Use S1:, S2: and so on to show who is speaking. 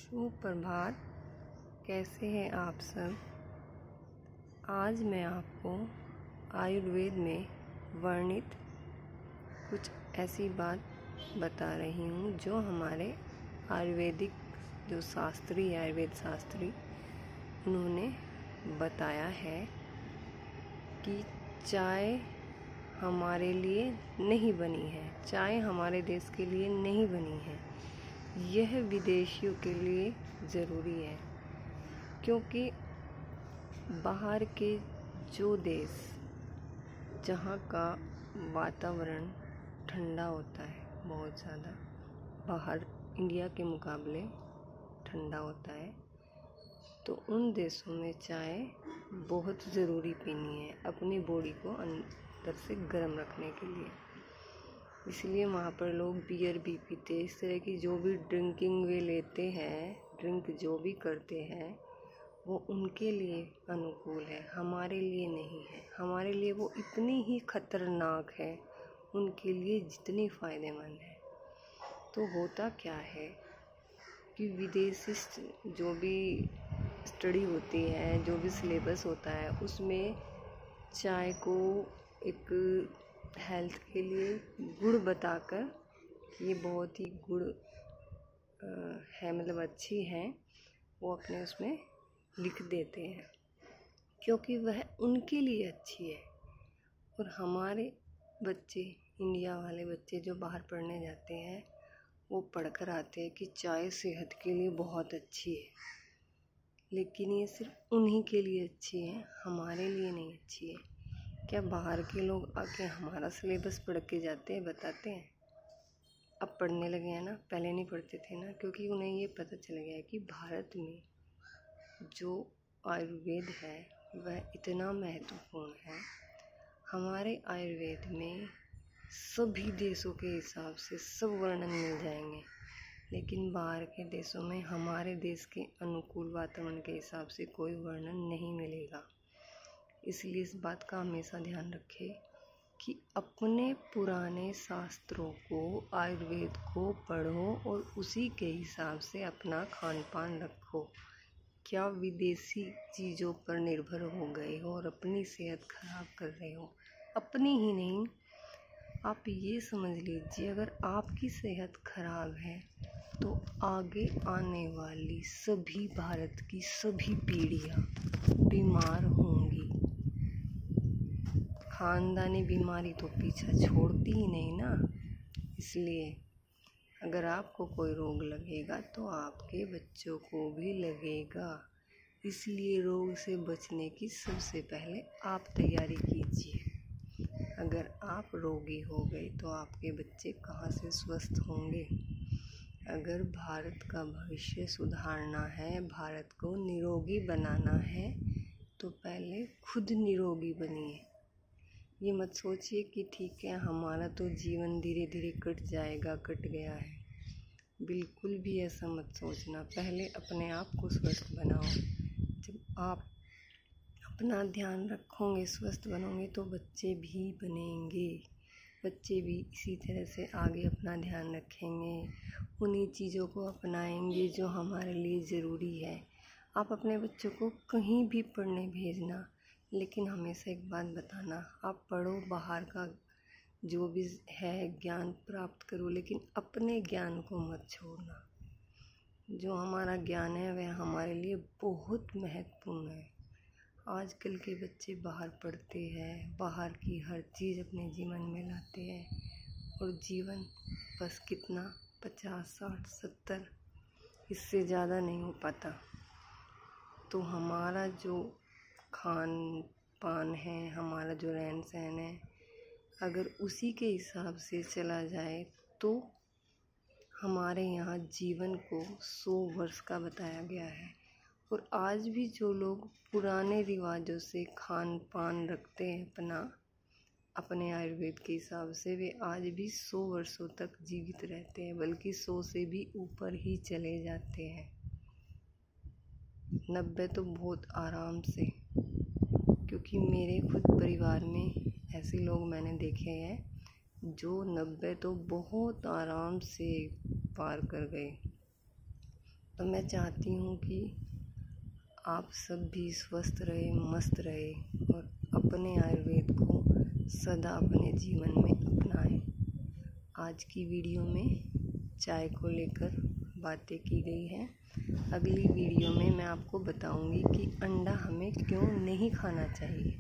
S1: सुप्रभात। कैसे हैं आप सब। आज मैं आपको आयुर्वेद में वर्णित कुछ ऐसी बात बता रही हूँ जो हमारे आयुर्वेदिक जो शास्त्री आयुर्वेद शास्त्री उन्होंने बताया है कि चाय हमारे लिए नहीं बनी है, चाय हमारे देश के लिए नहीं बनी है, यह विदेशियों के लिए ज़रूरी है। क्योंकि बाहर के जो देश जहाँ का वातावरण ठंडा होता है, बहुत ज़्यादा बाहर इंडिया के मुकाबले ठंडा होता है, तो उन देशों में चाय बहुत ज़रूरी पीनी है अपनी बॉडी को अंदर से गर्म रखने के लिए। इसलिए वहाँ पर लोग बियर भी पीते, इस तरह की जो भी ड्रिंकिंग वे लेते हैं, ड्रिंक जो भी करते हैं वो उनके लिए अनुकूल है, हमारे लिए नहीं है। हमारे लिए वो इतनी ही खतरनाक है उनके लिए जितनी फ़ायदेमंद है। तो होता क्या है कि विदेशी जो भी स्टडी होती है, जो भी सिलेबस होता है, उसमें चाय को एक हेल्थ के लिए गुड़ बताकर ये बहुत ही गुड़ है, मतलब अच्छी है, वो अपने उसमें लिख देते हैं क्योंकि वह उनके लिए अच्छी है। और हमारे बच्चे, इंडिया वाले बच्चे जो बाहर पढ़ने जाते हैं, वो पढ़कर आते हैं कि चाय सेहत के लिए बहुत अच्छी है, लेकिन ये सिर्फ उन्हीं के लिए अच्छी है, हमारे लिए नहीं अच्छी है। क्या बाहर के लोग आके हमारा सिलेबस पढ़ के जाते हैं, बताते हैं? अब पढ़ने लगे हैं ना, पहले नहीं पढ़ते थे ना, क्योंकि उन्हें ये पता चल गया है कि भारत में जो आयुर्वेद है वह इतना महत्वपूर्ण है। हमारे आयुर्वेद में सभी देशों के हिसाब से सब वर्णन मिल जाएंगे, लेकिन बाहर के देशों में हमारे देश के अनुकूल वातावरण के हिसाब से कोई वर्णन नहीं मिलेगा। इसलिए इस बात का हमेशा ध्यान रखें कि अपने पुराने शास्त्रों को, आयुर्वेद को पढ़ो और उसी के हिसाब से अपना खान पान रखो। क्या विदेशी चीज़ों पर निर्भर हो गए हो और अपनी सेहत खराब कर रहे हो? अपनी ही नहीं, आप ये समझ लीजिए, अगर आपकी सेहत खराब है तो आगे आने वाली सभी भारत की सभी पीढ़ियाँ बीमार होंगी। खानदानी बीमारी तो पीछा छोड़ती ही नहीं ना। इसलिए अगर आपको कोई रोग लगेगा तो आपके बच्चों को भी लगेगा। इसलिए रोग से बचने की सबसे पहले आप तैयारी कीजिए। अगर आप रोगी हो गए तो आपके बच्चे कहाँ से स्वस्थ होंगे? अगर भारत का भविष्य सुधारना है, भारत को निरोगी बनाना है, तो पहले खुद निरोगी बनिए। ये मत सोचिए कि ठीक है हमारा तो जीवन धीरे धीरे कट जाएगा, कट गया है। बिल्कुल भी ऐसा मत सोचना। पहले अपने आप को स्वस्थ बनाओ। जब आप अपना ध्यान रखोगे, स्वस्थ बनोगे, तो बच्चे भी बनेंगे। बच्चे भी इसी तरह से आगे अपना ध्यान रखेंगे, उन्हीं चीज़ों को अपनाएंगे जो हमारे लिए ज़रूरी है। आप अपने बच्चों को कहीं भी पढ़ने भेजना, लेकिन हमेशा एक बात बताना, आप पढ़ो, बाहर का जो भी है ज्ञान प्राप्त करो, लेकिन अपने ज्ञान को मत छोड़ना। जो हमारा ज्ञान है वह हमारे लिए बहुत महत्वपूर्ण है। आजकल के बच्चे बाहर पढ़ते हैं, बाहर की हर चीज़ अपने जीवन में लाते हैं, और जीवन बस कितना 50, 60, 70, इससे ज़्यादा नहीं हो पाता। तो हमारा जो खान पान है, हमारा जो रहन सहन है, अगर उसी के हिसाब से चला जाए तो हमारे यहाँ जीवन को 100 वर्ष का बताया गया है। और आज भी जो लोग पुराने रिवाजों से खान पान रखते हैं अपने आयुर्वेद के हिसाब से, वे आज भी 100 वर्षों तक जीवित रहते हैं, बल्कि 100 से भी ऊपर ही चले जाते हैं। 90 तो बहुत आराम से, क्योंकि मेरे खुद परिवार में ऐसे लोग मैंने देखे हैं जो 90 तो बहुत आराम से पार कर गए। तो मैं चाहती हूँ कि आप सब भी स्वस्थ रहे, मस्त रहे और अपने आयुर्वेद को सदा अपने जीवन में अपनाएं। आज की वीडियो में चाय को लेकर बातें की गई हैं। अगली वीडियो में मैं आपको बताऊंगी कि अंडा हमें क्यों नहीं खाना चाहिए।